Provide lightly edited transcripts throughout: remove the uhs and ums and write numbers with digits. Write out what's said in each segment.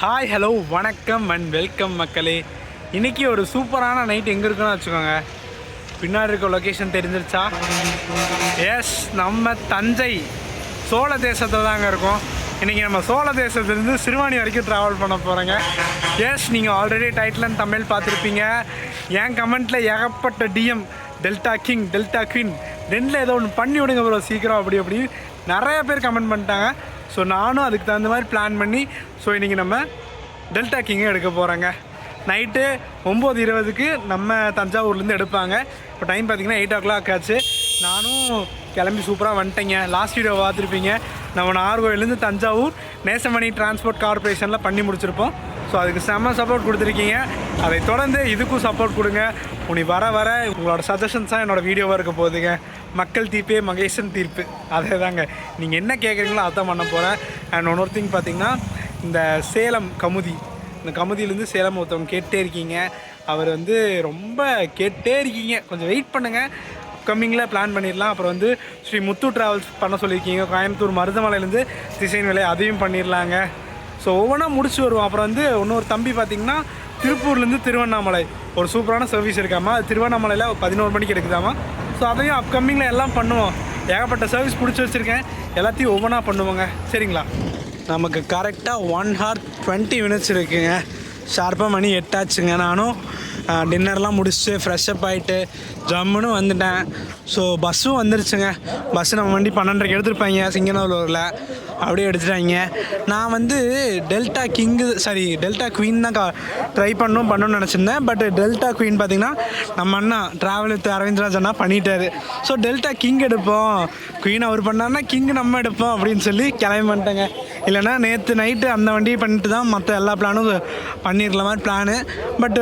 Hi hello வணக்கம் and welcome மக்களே. இன்றைக்கி ஒரு சூப்பரான நைட் எங்கே இருக்குன்னு வச்சுக்கோங்க. பின்னாடி இருக்க லொக்கேஷன் தெரிஞ்சிருச்சா? எஸ், நம்ம தஞ்சை சோழ தேசத்தில் தாங்க இருக்கோம். இன்றைக்கி நம்ம சோழ தேசத்துலேருந்து சிறுவாணி வரைக்கும் ட்ராவல் பண்ண போகிறோங்க. எஸ், நீங்கள் ஆல்ரெடி டைட்டில் அண்ட் தமிழ் பார்த்துருப்பீங்க. என் கமெண்ட்டில் ஏகப்பட்ட DM delta king delta queen ரெண்டில் ஏதோ ஒன்று பண்ணி விடுங்க ப்ரோ சீக்கிரம் அப்படி நிறைய பேர் கமெண்ட் பண்ணிட்டாங்க. ஸோ நானும் அதுக்கு தகுந்த மாதிரி பிளான் பண்ணி ஸோ இன்றைக்கி நம்ம டெல்டா கிங்கை எடுக்க போகிறோங்க. நைட்டு 9:20க்கு நம்ம தஞ்சாவூர்லேருந்து எடுப்பாங்க. இப்போ டைம் பார்த்திங்கன்னா 8 o'clock ஆச்சு. நானும் கிளம்பி சூப்பராக வந்துட்டேங்க. லாஸ்ட் வீடியோ பார்த்துருப்பீங்க. நம்ம நாகர்கோவிலேருந்து தஞ்சாவூர் நேசமணி டிரான்ஸ்போர்ட் கார்பரேஷனில் பண்ணி முடிச்சிருப்போம். ஸோ அதுக்கு செம்ம சப்போர்ட் கொடுத்துருக்கீங்க. அதை தொடர்ந்து இதுக்கும் சப்போர்ட் கொடுங்க. உனி வர உங்களோட சஜஷன்ஸாக என்னோடய வீடியோவாக இருக்க போகுதுங்க. மக்கள் தீர்ப்பே மகேசன் தீர்ப்பு, அதே தாங்க. நீங்கள் என்ன கேட்குறீங்களோ அதான் பண்ண போகிறேன். அண்ட் ஒன்னொரு திங் பார்த்திங்கன்னா, இந்த சேலம் கமுதி, இந்த கமுதியிலேருந்து சேலம் ஒருத்தவங்க கேட்டே இருக்கீங்க. அவர் ரொம்ப கேட்டே இருக்கீங்க. கொஞ்சம் வெயிட் பண்ணுங்கள், அப்கமிங்கில் பிளான் பண்ணிடலாம். அப்புறம் ஸ்ரீ முத்து ட்ராவல்ஸ் பண்ண சொல்லியிருக்கீங்க. கோயம்புத்தூர் மருதமலையிலேருந்து திசைன் விலை, அதையும் பண்ணிடலாங்க. ஸோ ஒவ்வொன்றா முடிச்சு வருவோம். அப்புறம் இன்னொரு தம்பி பார்த்திங்கன்னா திருப்பூர்லேருந்து திருவண்ணாமலை ஒரு சூப்பரான சர்வீஸ் இருக்காமா. அது திருவண்ணாமலையில் 11 மணிக்கு எடுக்குதாமா. ஸோ அதையும் அப்கமிங்கில் எல்லாம் பண்ணுவோம். ஏகப்பட்ட சர்வீஸ் பிடிச்சி வச்சுருக்கேன். எல்லாத்தையும் ஒவ்வொன்றா பண்ணுவோங்க. சரிங்களா? நமக்கு கரெக்டாக 1 hour 20 minutes இருக்குங்க. ஷார்ப்பாக மணி 8 ஆச்சுங்க. நானும் டின்னர்லாம் முடிச்சுட்டு ஃப்ரெஷ்ஷப் ஆகிட்டு ஜம்முன்னு வந்துட்டேன். ஸோ பஸ்ஸும் வந்துருச்சுங்க. பஸ்ஸு நம்ம வண்டி 12:30க்கு எடுத்துருப்பாங்க சிங்கனூரில், அப்படியே எடுத்துட்டாங்க. நான் டெல்டா குவீன் தான் ட்ரை பண்ணணும்னு நினச்சிருந்தேன். பட் டெல்டா குவீன் பார்த்திங்கன்னா நம்ம அண்ணா ட்ராவல் வித் அரவிந்த்ராஜ் அண்ணா பண்ணிட்டாரு. ஸோ டெல்டா கிங் எடுப்போம், குவீன் அவர் பண்ணார்னா கிங் நம்ம எடுப்போம் அப்படின்னு சொல்லி கிளம்பி பண்ணிட்டேங்க. இல்லைனா நேற்று நைட்டு அந்த வண்டியை பண்ணிட்டு தான் மற்ற எல்லா பிளானும் பண்ணியிருக்கல மாதிரி பிளானு. பட்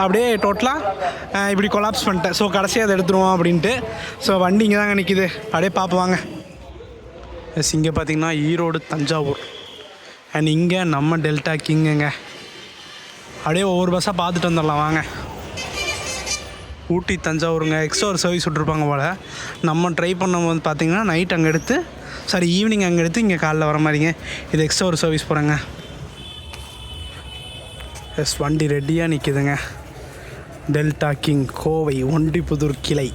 அப்படியே டோட்டலாக இப்படி கொலாப்ஸ் பண்ணிட்டேன். ஸோ கடைசியாக அதை எடுத்துருவோம் அப்படின்ட்டு. ஸோ வண்டி இங்கே தாங்க நிற்கிது, அப்படியே பார்ப்போங்க. எஸ், இங்கே பார்த்திங்கன்னா ஈரோடு தஞ்சாவூர் அண்ட் இங்கே நம்ம டெல்டா கிங்குங்க. அப்படியே ஒவ்வொரு பஸ்ஸாக பார்த்துட்டு வந்துடலாம் வாங்க. ஊட்டி தஞ்சாவூருங்க. எக்ஸ்ட்ரா ஒரு சர்வீஸ் விட்ருப்பாங்க போல். நம்ம ட்ரை பண்ணும்போது பார்த்திங்கன்னா நைட் அங்கே எடுத்து ஈவினிங் அங்கே எடுத்து இங்கே காலைல வர மாதிரிங்க. இது எக்ஸ்ட்ரா ஒரு சர்வீஸ் போகிறேங்க. எஸ், வண்டி ரெடியாக நிற்கிதுங்க. டெல்டா கிங் கோவை ஒண்டிப்புதூர் கிளை.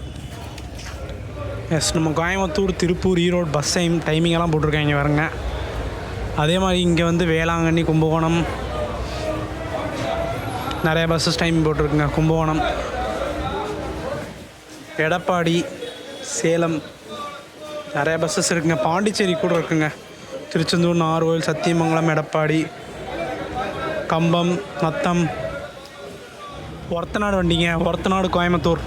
எஸ், நம்ம கோயம்புத்தூர் திருப்பூர் ஈரோடு பஸ் டைமிங்கெல்லாம் போட்டிருக்காங்க வரங்க. அதே மாதிரி இங்கே வேளாங்கண்ணி கும்பகோணம் நிறைய பஸ்ஸஸ் டைம் போட்டிருக்குங்க. கும்பகோணம், எடப்பாடி, சேலம் நிறைய பஸ்ஸஸ் இருக்குங்க. பாண்டிச்சேரி கூட இருக்குங்க. திருச்செந்தூர், நாகர்கோவில், சத்தியமங்கலம், எடப்பாடி, கம்பம், நத்தம், ஒரத்தநாடு வண்டிங்க. ஒரத்தநாடு கோயம்புத்தூர்.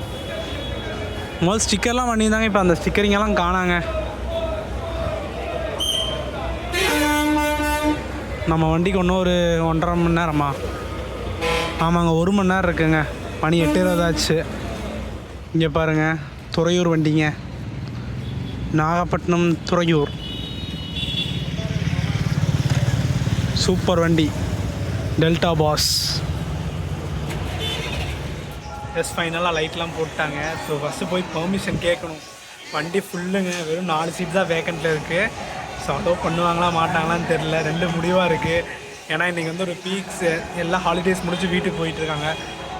முதல் ஸ்டிக்கர்லாம் பண்ணியிருந்தாங்க, இப்போ அந்த ஸ்டிக்கரிங்கெல்லாம் காணாங்க. நம்ம வண்டிக்கு இன்னும் ஒரு 1.5 மணி நேரமா? ஆமாங்க, 1 மணி நேரம் இருக்குங்க. மணி 8:20 ஆச்சு. இங்கே பாருங்கள், துறையூர் வண்டிங்க. நாகப்பட்டினம் துறையூர் சூப்பர் வண்டி டெல்டா பாஸ். எஸ், ஃபைனலாக லைட்லாம் போட்டாங்க. ஸோ ஃபஸ்ட்டு போய் பெர்மிஷன் கேட்கணும். வண்டி ஃபுல்லுங்க, வெறும் 4 சீட் தான் வேக்கண்ட்டில் இருக்குது. ஸோ அலோவ் பண்ணுவாங்களா மாட்டாங்களான்னு தெரில. 2 முடிவாக இருக்குது. ஏன்னா இன்றைக்கி ஒரு பீக்ஸ், எல்லா ஹாலிடேஸ் முடிச்சு வீட்டுக்கு போயிட்டுருக்காங்க.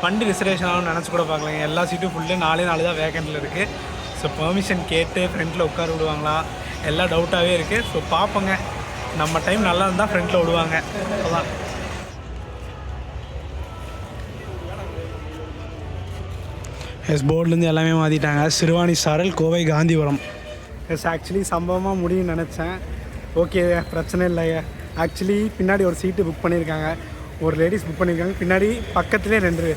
வண்டி ரிசர்வேஷன் ஆகணும்னு நினச்சி கூட பார்க்கலங்க. எல்லா சீட்டும் ஃபுல்லு 4 தான் வேக்கண்ட்டில் இருக்குது. ஸோ பெர்மிஷன் கேட்டு ஃப்ரண்ட்டில் உட்கார விடுவாங்களா எல்லாம் டவுட்டாகவே இருக்குது. ஸோ பார்ப்போங்க. நம்ம டைம் நல்லா இருந்தால் ஃப்ரண்ட்டில் விடுவாங்க. அதான். எஸ், போர்ட்லேருந்து எல்லாமே மாற்றிட்டாங்க. சிறுவாணி சாரல், கோவை, காந்திபுரம். எஸ், ஆக்சுவலி சம்பவமாக முடியும்னு நினச்சேன். ஓகே, பிரச்சனை இல்லைங்க. ஆக்சுவலி பின்னாடி ஒரு சீட்டு புக் பண்ணியிருக்காங்க. ஒரு லேடிஸ் புக் பண்ணியிருக்காங்க. பின்னாடி பக்கத்துலேயே 2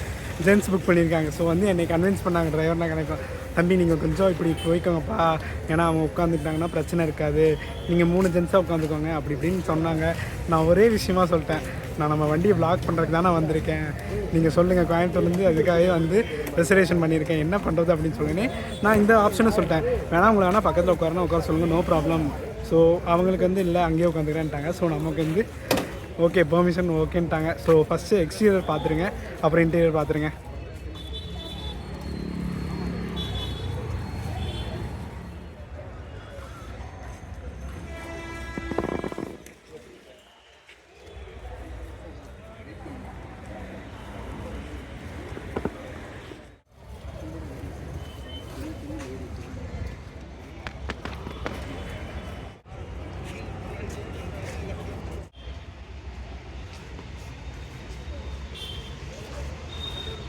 ஜென்ட்ஸ் புக் பண்ணியிருக்காங்க. ஸோ என்னை கன்வின்ஸ் பண்ணாங்க டிரைவர்னா கணக்கு, தம்பி நீங்கள் கொஞ்சம் இப்படி போய்க்கோங்கப்பா, ஏன்னா அவங்க உட்காந்துட்டாங்கன்னா பிரச்சனை இருக்காது, நீங்கள் 3 ஜென்ஸாக உட்காந்துக்கோங்க அப்படி இப்படின்னு சொன்னாங்க. நான் ஒரே விஷயமா சொல்லிட்டேன், நான் நம்ம வண்டியை வ்ளாக் பண்ணுறதுக்கு தானே வந்திருக்கேன், நீங்கள் சொல்லுங்கள், கோயம்புத்தூர்லேருந்து அதுக்காகவே ரிசர்வேஷன் பண்ணியிருக்கேன், என்ன பண்ணுறது அப்படின்னு சொல்லினே நான் இந்த ஆப்ஷனும் சொல்லிட்டேன். வேணா உங்களை வேணால் பக்கத்தில் உட்கார சொல்லுங்கள், நோ ப்ராப்ளம். ஸோ அவங்களுக்கு இல்லை அங்கேயே உட்காந்துக்கிறேன்ட்டாங்க. ஸோ நமக்கு ஓகே பெர்மிஷன் ஓகேன்ட்டாங்க. ஸோ ஃபஸ்ட்டு எக்ஸ்டீரியர் பார்த்துருங்க, அப்புறம் இன்டீரியர் பார்த்துருங்க.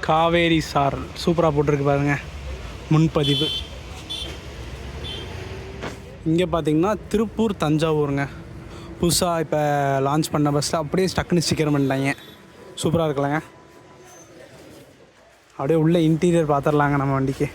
காவேரி சாரல் சூப்பராக போட்டிருக்கு பாருங்கள் முன்பதிவு. இங்கே பார்த்தீங்கன்னா திருப்பூர் தஞ்சாவூருங்க. புதுசாக இப்போ லான்ச் பண்ண பஸ்ஸில் அப்படியே ஸ்டக்குன்னு ஸ்டிக்கர் பண்ணிட்டாங்க. சூப்பராக இருக்கலாங்க. அப்படியே உள்ள இன்டீரியர் பார்த்துடலாங்க நம்ம வண்டிக்கு.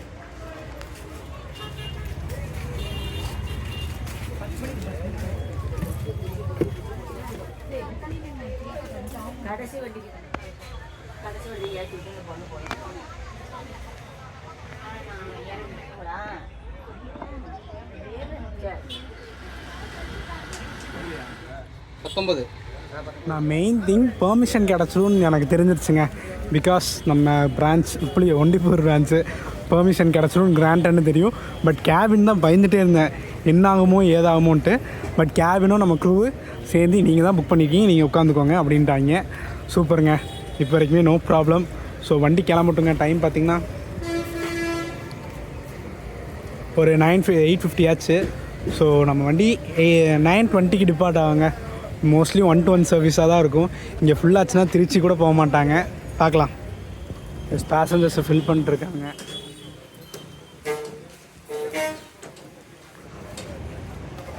நான் மெயின் திங் பெர்மிஷன் கிடச்சிடும்னு எனக்கு தெரிஞ்சிருச்சுங்க. பிகாஸ் நம்ம பிரான்ச் இப்படி ஒண்டிப்பூர் பிரான்ச்சு பெர்மிஷன் கிடச்சிடும் கிராண்டன்னு தெரியும். பட் கேபின் தான் பயந்துகிட்டே இருந்தேன் என்ன ஆகுமோ ஏதாகுமோன்ட்டு. பட் கேபினும் நம்ம க்ரூவு சேர்ந்து நீங்கள் தான் புக் பண்ணிக்கிங்க, நீங்கள் உட்காந்துக்கோங்க அப்படின்ட்டாங்க. சூப்பருங்க. இப்போ வரைக்குமே நோ ப்ராப்ளம். ஸோ வண்டி கிளம்பட்டுங்க. டைம் பார்த்திங்கன்னா ஒரு 8:50 ஆச்சு. ஸோ நம்ம வண்டி 9:20க்கு டிபார்ட் ஆகுங்க. மோஸ்ட்லி 1-to-1 சர்வீஸாக தான் இருக்கும். இங்கே ஃபுல்லாச்சுன்னா திருச்சி கூட போக மாட்டாங்க. பார்க்கலாம். பேசஞ்சர்ஸை ஃபில் பண்ணிட்டுருக்காங்க.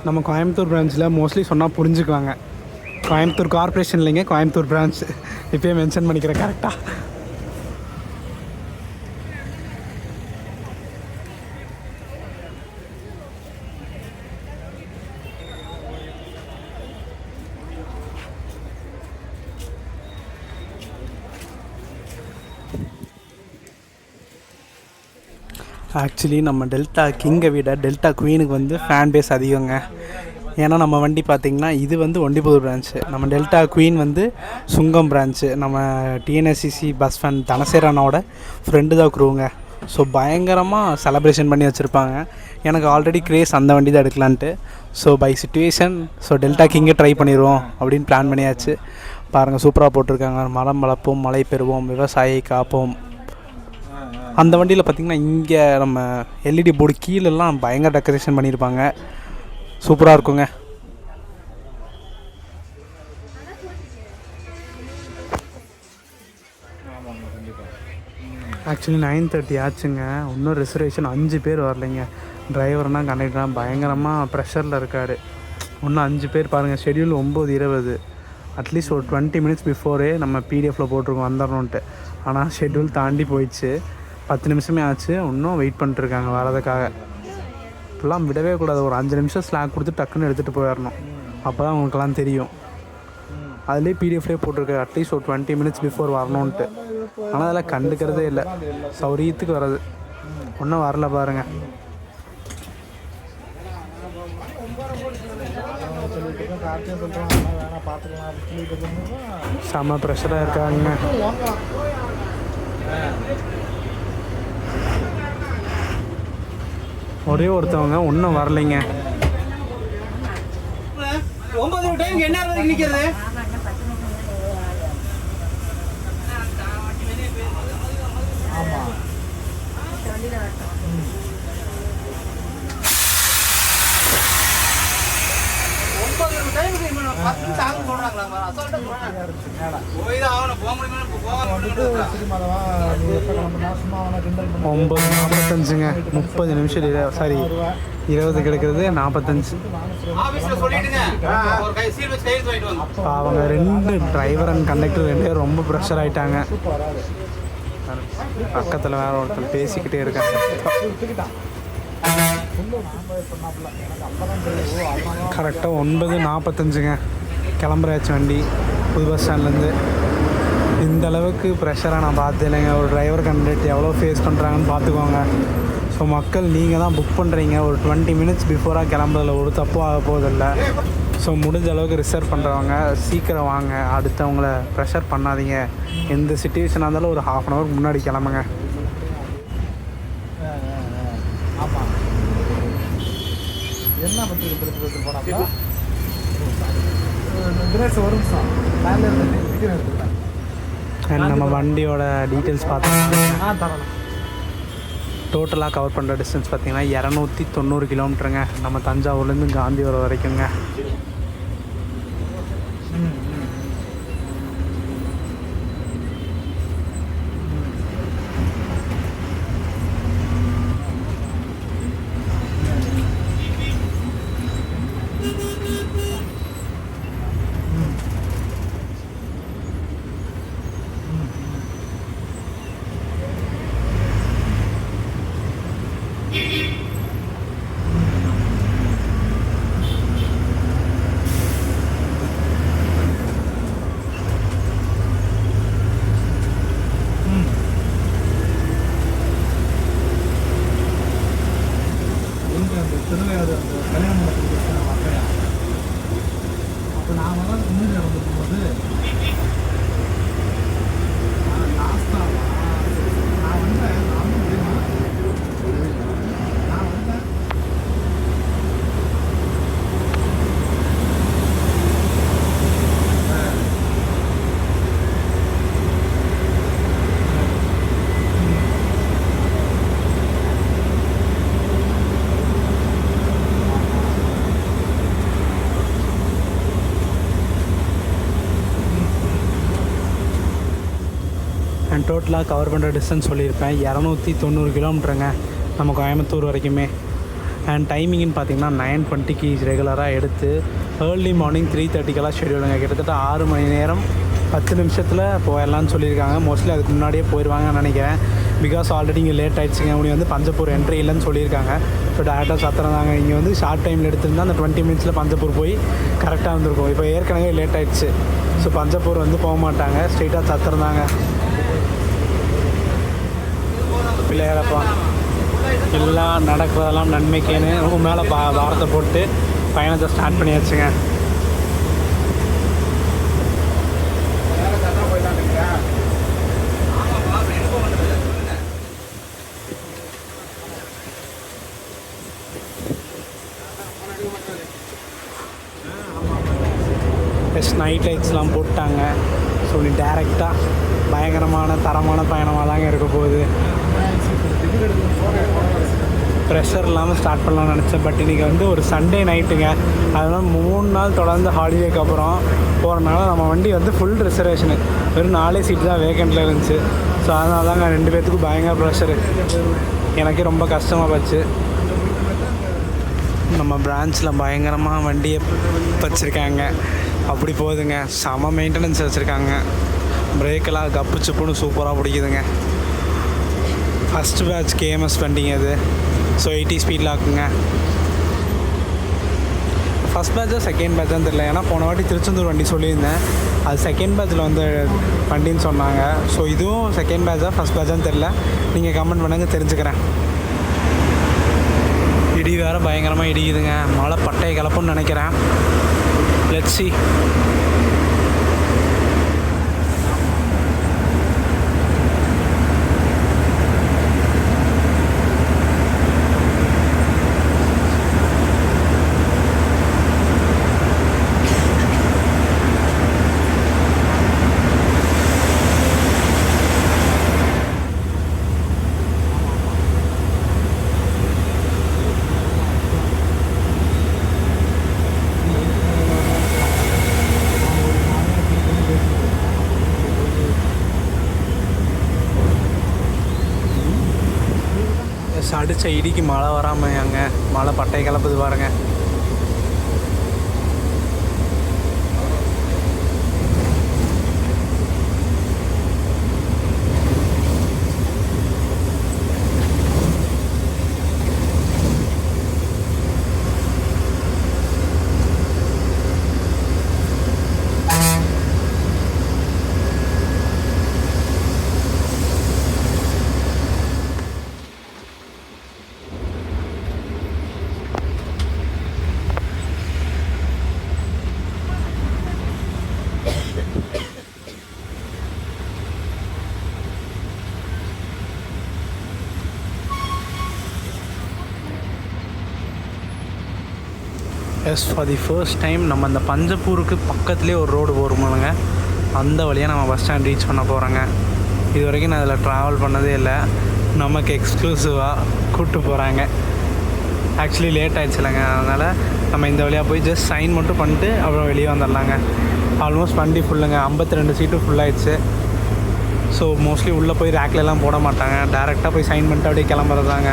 நம்ம கோயம்புத்தூர் பிரான்ச்சில் மோஸ்ட்லி சொன்னால் புரிஞ்சுக்குவாங்க. கோயம்புத்தூர் கார்பரேஷன் இல்லைங்க, கோயம்புத்தூர் பிரான்ச். இப்போயே மென்ஷன் பண்ணிக்கிறேன் கரெக்டாக. ஆக்சுவலி நம்ம டெல்டா கிங்கை விட டெல்டா குவீனுக்கு வந்து ஃபேன் பேஸ் அதிகங்க. ஏன்னா நம்ம வண்டி பார்த்திங்கன்னா இது வந்து ஒண்டிப்புதூர் பிரான்ச்சு, நம்ம டெல்டா குவீன் வந்து சுங்கம் பிரான்ச்சு. நம்ம டிஎன்எஸ்சிசி பஸ் ஃபேன் தனசேரனோட ஃப்ரெண்டு தான் க்ரூங்க. ஸோ பயங்கரமாக செலப்ரேஷன் பண்ணி வச்சுருப்பாங்க. எனக்கு ஆல்ரெடி க்ரேஸ் அந்த வண்டி தான் எடுக்கலான்ட்டு. ஸோ பை சிச்சுவேஷன் டெல்டா கிங்கை ட்ரை பண்ணிடுவோம் அப்படின்னு பிளான் பண்ணியாச்சு. பாருங்கள் சூப்பராக போட்டிருக்காங்க. மரம் வளர்ப்போம், மழை பெறுவோம், விவசாயியை காப்போம். அந்த வண்டியில் பார்த்திங்கன்னா இங்கே நம்ம எல்இடி போர்டு கீழெல்லாம் பயங்கர டெக்கரேஷன் பண்ணியிருப்பாங்க. சூப்பராக இருக்குங்க. ஆக்சுவலி 9:30 ஆச்சுங்க. இன்னும் ரிசர்வேஷன் 5 பேர் வரலைங்க. டிரைவர்னால் கண்டக்டர்னால் பயங்கரமாக ப்ரெஷரில் இருக்கார். இன்னும் 5 பேர் பாருங்கள். ஷெட்யூல் 9:20. அட்லீஸ்ட் ஒரு 20 மினிட்ஸ் பிஃபோரே நம்ம பிடிஎஃப்பில் போட்டிருக்கோம் வந்துடணுன்ட்டு. ஆனால் ஷெட்யூல் தாண்டி போயிடுச்சு. 10 நிமிஷமே ஆச்சு. இன்னும் வெயிட் பண்ணிட்டுருக்காங்க வரதுக்காக. இப்போலாம் விடவே கூடாது. ஒரு 5 நிமிஷம் ஸ்லாக் கொடுத்து டக்குன்னு எடுத்துகிட்டு போயிடணும். அப்போ தான் உங்களுக்கெல்லாம் தெரியும். அதுலேயே பிடிஎஃப்லேயே போட்டிருக்கு அட்லீஸ்ட் ஒரு 20 மினிட்ஸ் பிஃபோர் வரணுன்ட்டு. ஆனால் அதெல்லாம் கண்டுக்கிறதே இல்லை. சௌரியத்துக்கு வர்றது ஒன்றும் வரல பாருங்கள். செம்ம ப்ரெஷராக இருக்காங்க. ஒரே ஒருத்தவங்க ஒன்றும் வரலைங்க. 9 டைம் என்ன வரைக்கும் நிற்கிறது? ஆமாம் ஒம்பது 45ங்க. 30 நிமிஷம் சாரி 20 கிடைக்கிறது 45. அவங்க 2 டிரைவர் அண்ட் கண்டக்டர் 2 பேரும் ரொம்ப ப்ரெஷர் ஆகிட்டாங்க. பக்கத்தில் வேற ஒருத்தர் பேசிக்கிட்டே இருக்காங்க. கரெக்டாக 9:45ங்க கிளம்புறாச்சு வண்டி புது பஸ் ஸ்டாண்ட்லேருந்து. இந்த அளவுக்கு ப்ரெஷராக நான் பார்த்து இல்லைங்க. ஒரு டிரைவர் கண்டக்டர் எவ்வளோ ஃபேஸ் பண்ணுறாங்கன்னு பார்த்துக்கோங்க. ஸோ மக்கள் நீங்கள் தான் புக் பண்ணுறீங்க. ஒரு 20 மினிட்ஸ் பிஃபோராக கிளம்புறதுல ஒரு தப்பும் ஆக போவதில்லை. ஸோ முடிஞ்ச அளவுக்கு ரிசர்வ் பண்ணுறவங்க சீக்கிரம் வாங்க. அடுத்தவங்கள ப்ரெஷர் பண்ணாதீங்க. எந்த சிச்சுவேஷனாக இருந்தாலும் ஒரு 1/2 hour முன்னாடி கிளம்புங்க. என்ன பற்றி நம்ம வண்டியோட டீட்டெயில்ஸ் பார்த்தோம்னா டோட்டலாக கவர் பண்ணுற டிஸ்டன்ஸ் பார்த்திங்கன்னா 290 கிலோமீட்டருங்க. நம்ம தஞ்சாவூர்லேருந்து காந்திபுரம் வரைக்குங்க. அண்ட் டோட்டலாக கவர் பண்ணுற டிஸ்டன்ஸ் சொல்லியிருப்பேன் 290 கிலோமீட்டருங்க நம்ம கோயம்புத்தூர் வரைக்குமே. அண்ட் டைமிங்னு பார்த்தீங்கன்னா 9:20க்கு ரெகுலராக எடுத்து ஏர்லி மார்னிங் 3:30க்கெல்லாம் ஷெடியூலுங்க. கிட்டத்தட்ட 6 மணி நேரம் 10 நிமிஷத்தில் போயிடலான்னு சொல்லியிருக்காங்க. மோஸ்ட்லி அதுக்கு முன்னாடியே போயிடுவாங்கன்னு நினைக்கிறேன். பிகாஸ் ஆல்ரெடி இங்கே லேட் ஆகிடுச்சிங்க. உனி வந்து பஞ்சப்பூர் என்ட்ரி இல்லைன்னு சொல்லியிருக்காங்க. ஸோ டேரெக்டாக சத்திரந்தாங்க. இங்கே வந்து ஷார்ட் டைமில் எடுத்திருந்தால் அந்த 20 மினிட்ஸில் பஞ்சப்பூர் போய் கரெக்டாக வந்திருக்கும். இப்போ ஏற்கனவே லேட் ஆகிடுச்சு. ஸோ பஞ்சப்பூர் வந்து போக மாட்டாங்க, ஸ்ட்ரெயிட்டாக சத்திரந்தாங்க. பிள்ளையாரப்பா எல்லாம் நடக்கிறதெல்லாம் நன்மைக்கேன்னு மேலே வாரத்தை போட்டு பயணத்தை ஸ்டார்ட் பண்ணியாச்சுங்க. நைட் லைட்ஸ்லாம் போட்டாங்க. ஸோ நீ டேரெக்டாக பயங்கரமான தரமான பயணமாக தாங்க இருக்க போகுது. ப்ரெஷர் இல்லாமல் ஸ்டார்ட் பண்ணலாம்னு நினச்சேன். பட் இன்றைக்கி வந்து ஒரு சண்டே நைட்டுங்க. அதனால் 3 நாள் தொடர்ந்து ஹாலிடேக்கு அப்புறம் போகிறனால நம்ம வண்டி வந்து ஃபுல் ரிசர்வேஷனு, வெறும் 4 சீட்டு தான் வேக்கண்ட்டில் இருந்துச்சு. ஸோ அதனால தாங்க 2 பேர்த்துக்கும் பயங்கர ப்ரெஷரு. எனக்கே ரொம்ப கஷ்டமாக போச்சு. நம்ம பிரான்ச்சில் பயங்கரமாக வண்டியை வச்சுருக்காங்க. அப்படி போகுதுங்க. செம மெயின்டெனன்ஸ் வச்சுருக்காங்க. பிரேக்கெல்லாம் கப்பு சுப்புன்னு சூப்பராக பிடிக்குதுங்க. ஃபஸ்ட்டு பேட்ச் கேஎம்எஸ் வண்டிங்க அது. ஸோ 80 ஸ்பீடில் ஆக்குங்க. ஃபஸ்ட் பேட்சா செகண்ட் பேட்சான்னு தெரியல. ஏன்னா போன வாட்டி திருச்செந்தூர் வண்டி சொல்லியிருந்தேன், அது செகண்ட் பேட்சில் வந்து வண்டின்னு சொன்னாங்க. ஸோ இதுவும் செகண்ட் பேட்சா ஃபஸ்ட் பேட்சான்னு தெரில. நீங்கள் கமெண்ட் பண்ணுங்க, தெரிஞ்சுக்கிறேன். இடி வேறு பயங்கரமாக இடிக்குதுங்க. மழை பட்டையை கிளப்புன்னு நினைக்கிறேன். Let's see. அடித்த இடிக்கு மழை வராமல் அங்கே மழை பட்டை கிளப்புது பாருங்க. Yes, for the first time நம்ம அந்த பஞ்சப்பூருக்கு பக்கத்துலேயே ஒரு ரோடு போகிறோமுங்க. அந்த வழியாக நம்ம பஸ் ஸ்டாண்ட் ரீச் பண்ண போகிறோங்க. இது வரைக்கும் நான் அதில் ட்ராவல் பண்ணதே இல்லை. நமக்கு எக்ஸ்க்ளூசிவாக கூப்பிட்டு போகிறாங்க. ஆக்சுவலி லேட் ஆகிடுச்சுலங்க, அதனால் நம்ம இந்த வழியாக போய் ஜஸ்ட் சைன் மட்டும் பண்ணிட்டு அப்புறம் வெளியே வந்துடலாங்க. ஆல்மோஸ்ட் வண்டி ஃபுல்லுங்க, 52 சீட்டு ஃபுல்லாகிடுச்சு. ஸோ மோஸ்ட்லி உள்ளே போய் ரேக்லெலாம் போட மாட்டாங்க, டேரெக்டாக போய் சைன் பண்ணிட்டு அப்படியே கிளம்புறதாங்க.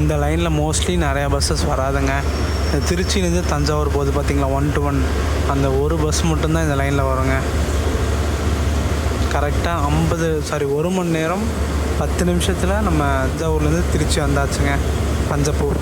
இந்த லைனில் மோஸ்ட்லி நிறையா பஸ்ஸஸ் வராதுங்க. திருச்சியிலேருந்து தஞ்சாவூர் போகுது பார்த்திங்களா, 1 to 1, அந்த ஒரு பஸ் மட்டும்தான் இந்த லைனில் வருங்க. கரெக்டாக 1 மணி நேரம் 10 நிமிஷத்தில் நம்ம தஞ்சாவூர்லேருந்து திருச்சி வந்தாச்சுங்க. பஞ்சப்பூர்.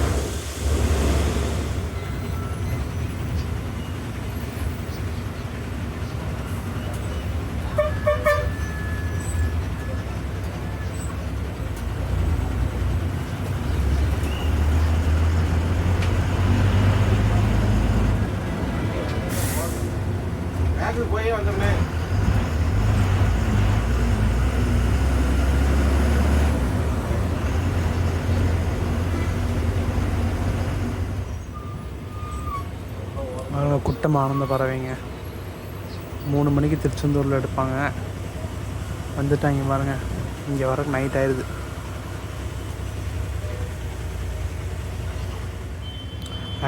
போய் வந்துருமே. குட்டம் ஆனந்த பறவைங்க 3 மணிக்கு திருச்செந்தூரில் எடுப்பாங்க. வந்துட்டாங்க பாருங்கள். இங்கே வர நைட் ஆயிடுது.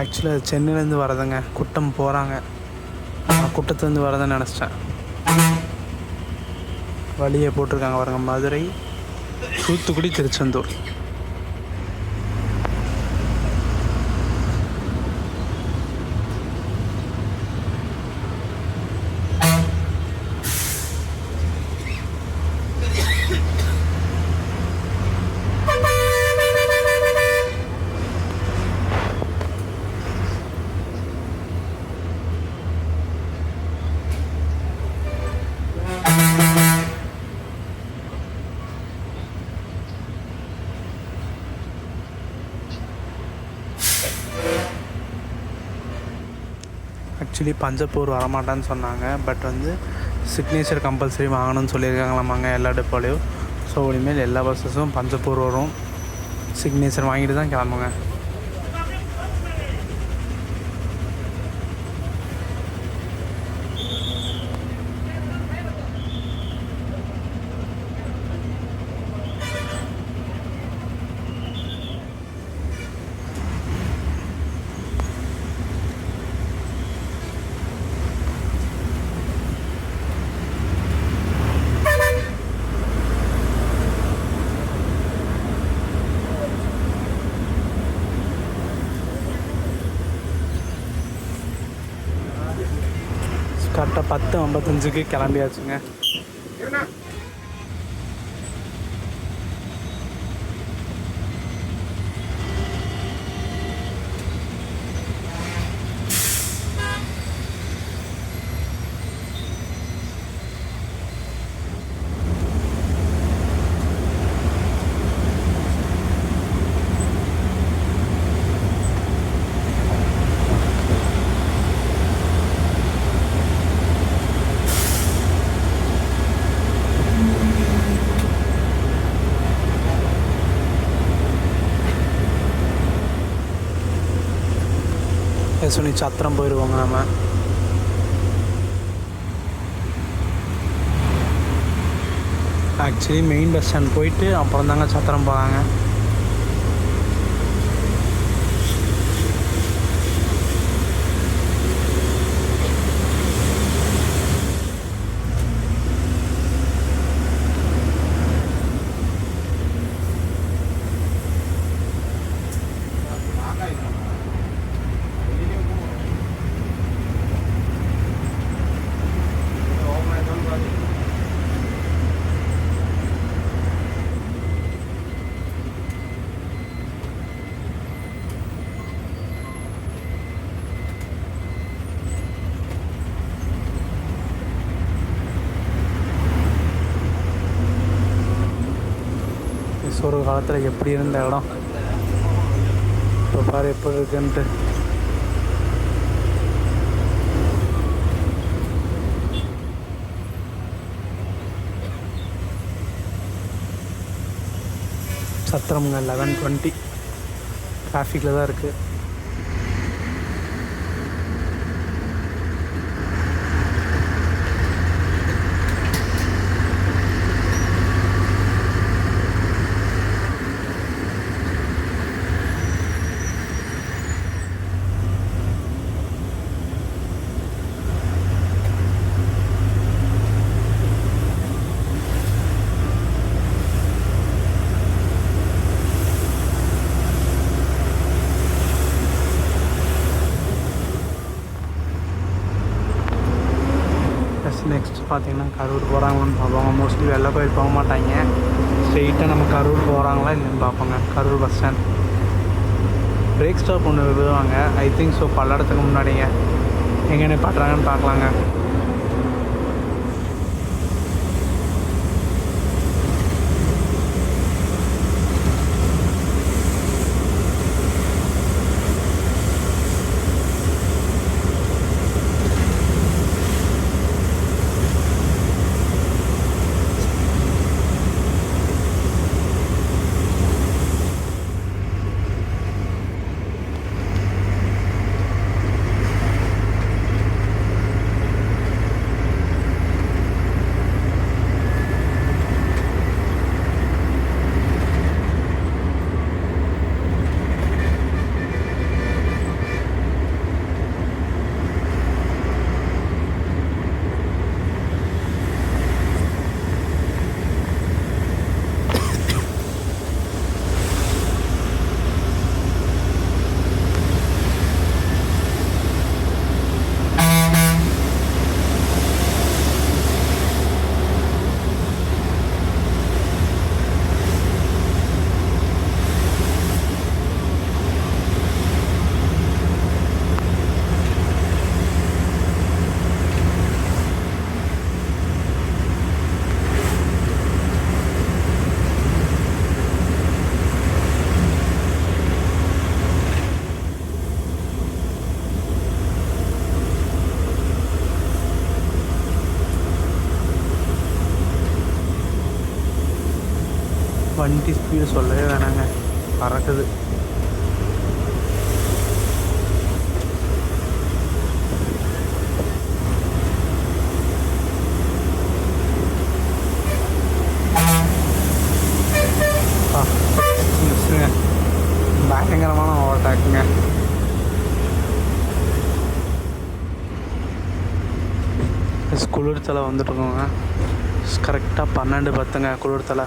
ஆக்சுவலி அது சென்னையிலேருந்து வரதுங்க. குட்டம் போகிறாங்க. நான் குட்டத்துலேருந்து வரதுன்னு நினச்சிட்டேன். வழியை போட்டிருக்காங்க பாருங்கள். மதுரை, தூத்துக்குடி, திருச்செந்தூர். ஆக்சுவலி பஞ்சப்பூர் வரமாட்டான்னு சொன்னாங்க. பட் சிக்னேச்சர் கம்பல்சரி வாங்கணும்னு சொல்லியிருக்காங்களாமாங்க எல்லா டெப்போலையும். ஸோ இனிமேல் எல்லா பஸ்ஸஸும் பஞ்சப்பூர் வரும். சிக்னேச்சர் வாங்கிட்டு தான் கிளம்புங்க. கரெக்டாக 10:55க்கு கிளம்பியாச்சுங்க. யசுனி சத்திரம் போயிடுவோங்க நம்ம. ஆக்சுவலி மெயின் பஸ் ஸ்டாண்ட் போயிட்டு அப்புறம் தாங்க சத்திரம் போகிறாங்க. ஒரு காலத்தில் எப்படி இருந்த இடம் இப்போ பாரு எப்படி இருக்குன்ட்டு. சத்திரமுங்க 11:20 டிராஃபிக்கில் தான் இருக்குது. கரூர் போகிறாங்களான்னு பார்ப்பாங்க. மோஸ்ட்லி வெளில கோயில் போக மாட்டாங்க. ஸ்ட்ரெயிட்டாக நம்ம கரூர் போகிறாங்களா இல்லைன்னு பார்ப்போங்க. Karur bus stand break stop ஒன்று விடுவாங்க. ஐ திங்க் ஸோ பல்லடத்துக்கு முன்னாடிங்க. எங்கே நிப்பாட்டுறாங்கன்னு பார்க்கலாங்க. வண்டி ஸ்பீடு சொல்லவே வேணாங்க, பறக்குது. பயங்கரமான ஓவர்டேக்குங்க. குளிர்தலை வந்துட்டுருக்கோங்க. கரெக்டாக 12:10ங்க குளிர்தலை.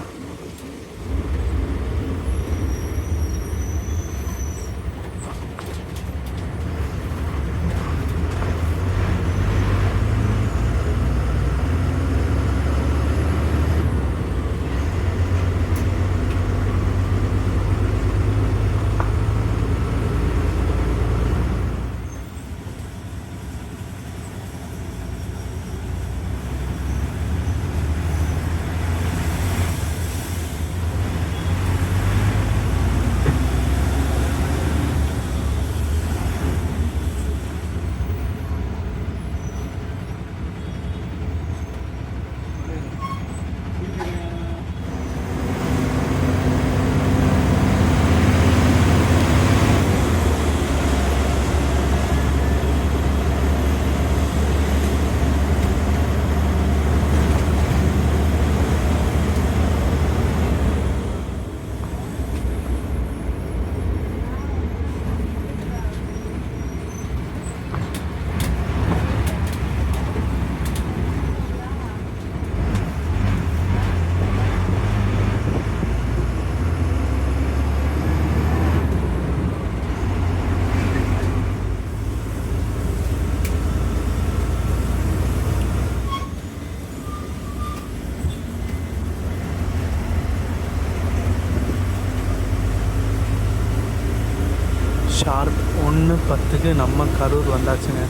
ஷார்ப் 1:10க்கு நம்ம கரூர் வந்தாச்சுங்க.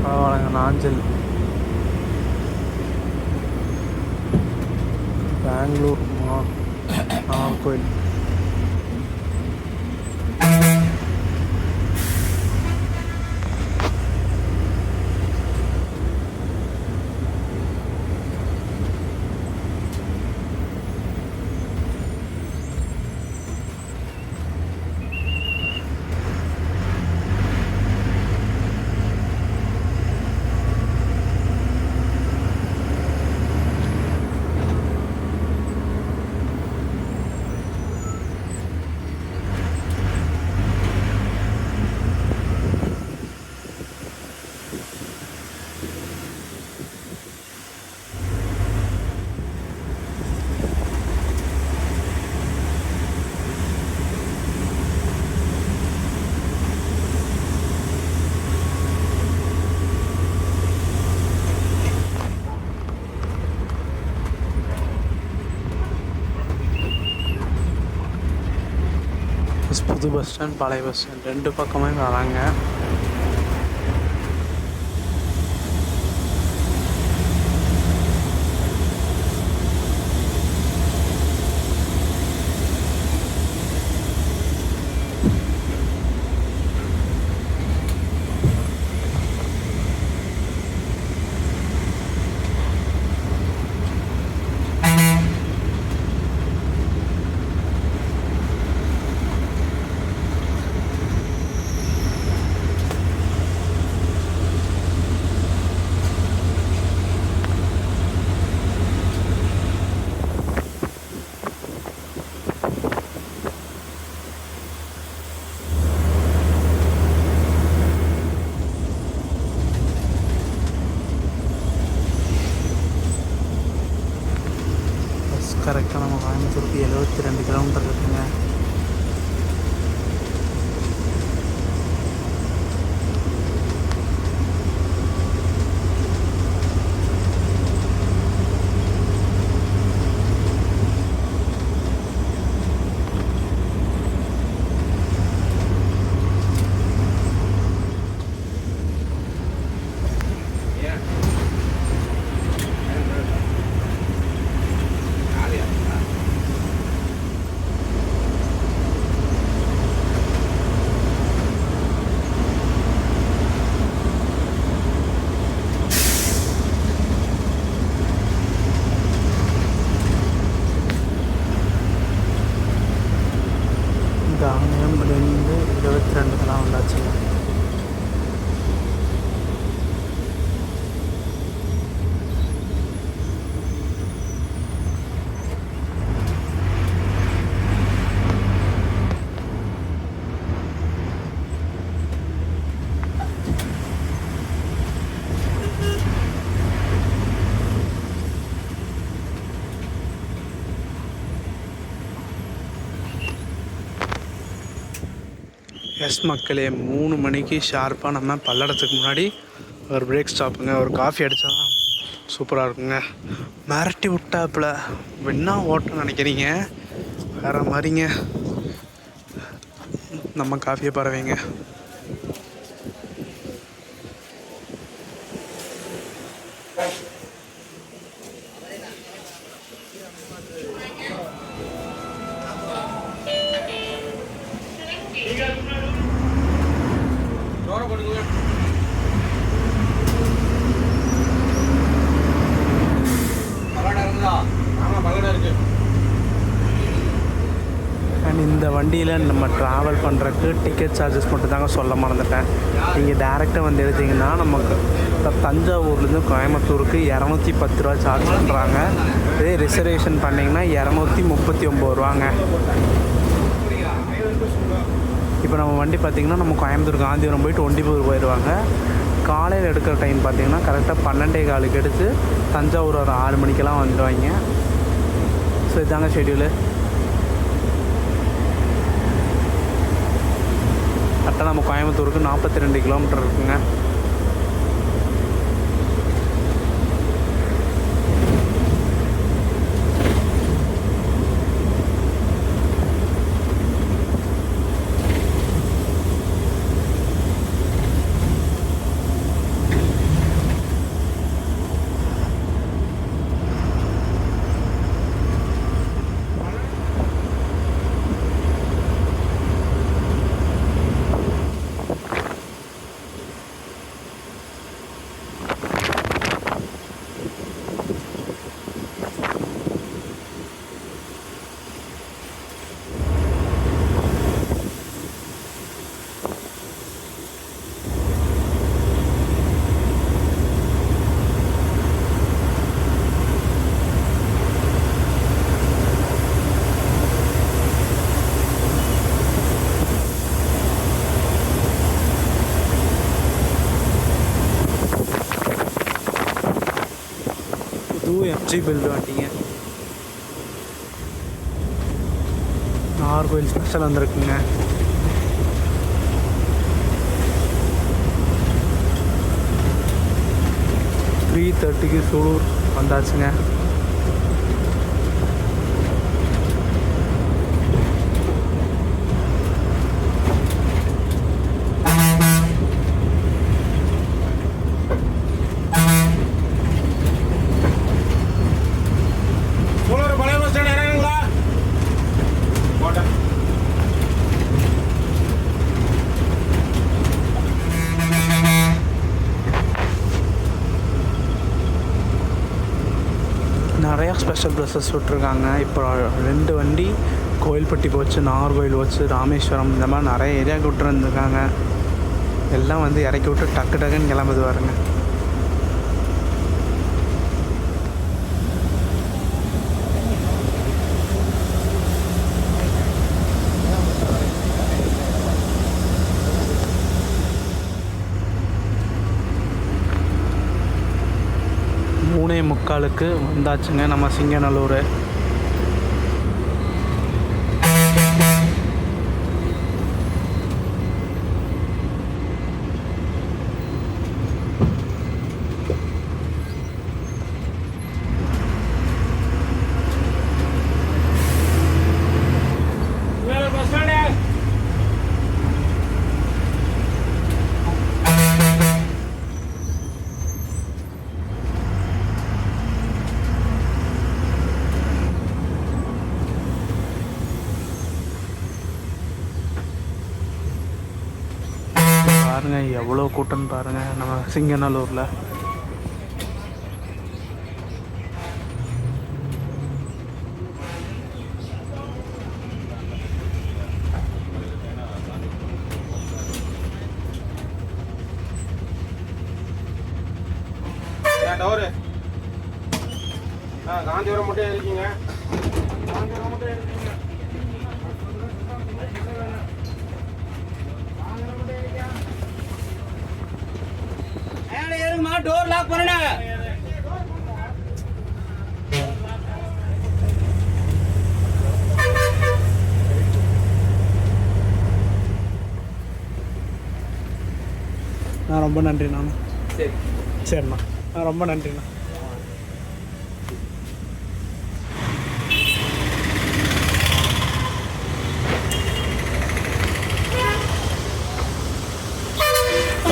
பரவாயில்லைங்க. நாஞ்சல் பெங்களூர் நாகர்கோயில். புது பஸ் ஸ்டாண்ட் பழைய பஸ் ஸ்டாண்ட் ரெண்டு பக்கமே வராங்க. கரெக்டாக நம்ம கோயம்புத்தூருக்கு 72 கிலோமீட்டர் இருக்குங்க. தானியம்லேருந்து 22 வந்தாச்சுங்க. எஸ் மக்களே, 3 மணிக்கு ஷார்ப்பாக நம்ம பல்லடத்துக்கு முன்னாடி ஒரு பிரேக் ஸ்டாப்புங்க. ஒரு காஃபி அடித்தா தான் சூப்பராக இருக்குங்க. மிரட்டி விட்டாப்புல என்ன ஓட்டம்னு நினைக்கிறீங்க, வேறு மாதிரிங்க. நம்ம காஃபியை பறவைங்க. அண்ட் இந்த வண்டியில் நம்ம ட்ராவல் பண்ணுறதுக்கு டிக்கெட் சார்ஜஸ் மட்டும் தாங்க சொல்ல மறந்துட்டேன். நீங்கள் டேரெக்டாக வந்து எடுத்திங்கன்னா நமக்கு தஞ்சாவூர்லேருந்து கோயம்புத்தூருக்கு 210 ரூபா சார்ஜ் பண்ணுறாங்க. இதே ரிசர்வேஷன் பண்ணிங்கன்னா 239 ரூபாங்க. இப்போ நம்ம வண்டி பார்த்திங்கன்னா நம்ம கோயம்புத்தூர் காந்திபுரம் போயிட்டு ஒண்டிபுரம் போயிடுவாங்க. காலையில் எடுக்கிற டைம் பார்த்திங்கன்னா கரெக்டாக 12:15 எடுத்து தஞ்சாவூர் ஒரு 6 மணிக்கெல்லாம் வந்துடுவாங்க. ஸோ இதாங்க ஷெட்யூலு. கரெக்டாக நம்ம கோயம்புத்தூருக்கு 42 கிலோமீட்டர் இருக்குங்க. எம்ஜி பில்டு வண்டிங்க. நாகர்கோவில் ஸ்பெஷல் வந்திருக்குங்க. .3:30 சூலூர் வந்தாச்சுங்க. ஸ்பெஷல் ப்ரெஸ்ஸஸ் விட்ருக்காங்க. இப்போ 2 வண்டி கோயில்பட்டி போச்சு, நாகர்கோவில் போச்சு, ராமேஸ்வரம், இந்த மாதிரி நிறைய ஏரியாவுக்கு விட்டுருந்துருக்காங்க. எல்லாம் வந்து இறக்கி விட்டு டக்கு டக்குன்னு கிளம்புது பாருங்க. மூணே முக்காலுக்கு வந்தாச்சுங்க நம்ம சிங்கநல்லூர். பாருங்க எவ்வளோ கூட்டம்னு பாருங்க நம்ம சிங்கநல்லூரில். டவரு காந்திபுரம் மட்டும் இருக்கீங்க. காந்திபுரம் மட்டும் இருக்கீங்க. டோர் லாக் பண்ணுங்க. நான் ரொம்ப நன்றிண்ணா. சரிண்ணா, நான் ரொம்ப நன்றிண்ணா.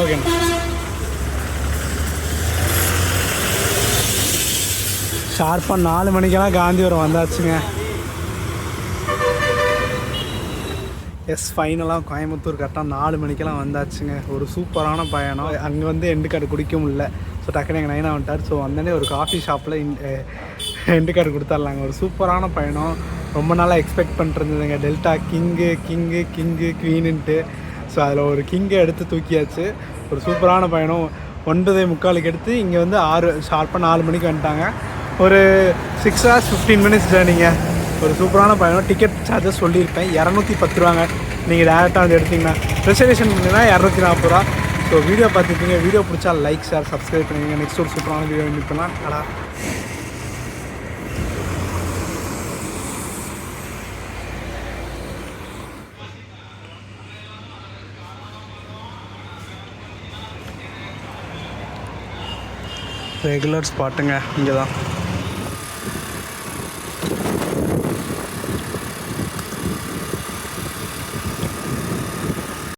ஓகேண்ணா. ஷார்ப்பாக 4 மணிக்கெல்லாம் காந்திபுரம் வந்தாச்சுங்க. ஃபைனலாக கோயம்புத்தூர் கரெக்டாக 4 மணிக்கெல்லாம் வந்தாச்சுங்க. ஒரு சூப்பரான பயணம். அங்கே வந்து எண்டு கார்டு குடிக்க முடியல. ஸோ டக்குனு எங்கள் நைனா வந்துட்டார். ஸோ வந்தோடனே ஒரு காஃபி ஷாப்பில் எண்டு கார்டு கொடுத்துர்லாங்க. ஒரு சூப்பரான பயணம். ரொம்ப நாளாக எக்ஸ்பெக்ட் பண்ணிருந்ததுங்க. டெல்டா கிங்கு குவீனுன்ட்டு. ஸோ அதில் ஒரு கிங்கை எடுத்து தூக்கியாச்சு. ஒரு சூப்பரான பயணம். 9:45 எடுத்து இங்கே வந்து ஷார்ப்பாக 4 மணிக்கு வந்துட்டாங்க. ஒரு 6 hours 15 minutes ஜேர்னிங்க. ஒரு சூப்பரான பயணம். டிக்கெட் சார்ஜஸ் சொல்லியிருப்பேன் 210 ரூபாங்க. நீங்கள் டேரெக்டாக வந்து எடுத்திங்கன்னா ரிசர்வேஷன் பண்ணிங்கன்னா 240 ரூபா. ஸோ வீடியோ பார்த்துருக்கீங்க. வீடியோ பிடிச்சா லைக், ஷேர், சப்ஸ்கிரைப் பண்ணுங்கள். நெக்ஸ்ட் ஒரு சூப்பரான வீடியோ மீட் பண்ணலாம். கடா ரெகுலர் ஸ்பாட்டுங்க இங்கே தான்.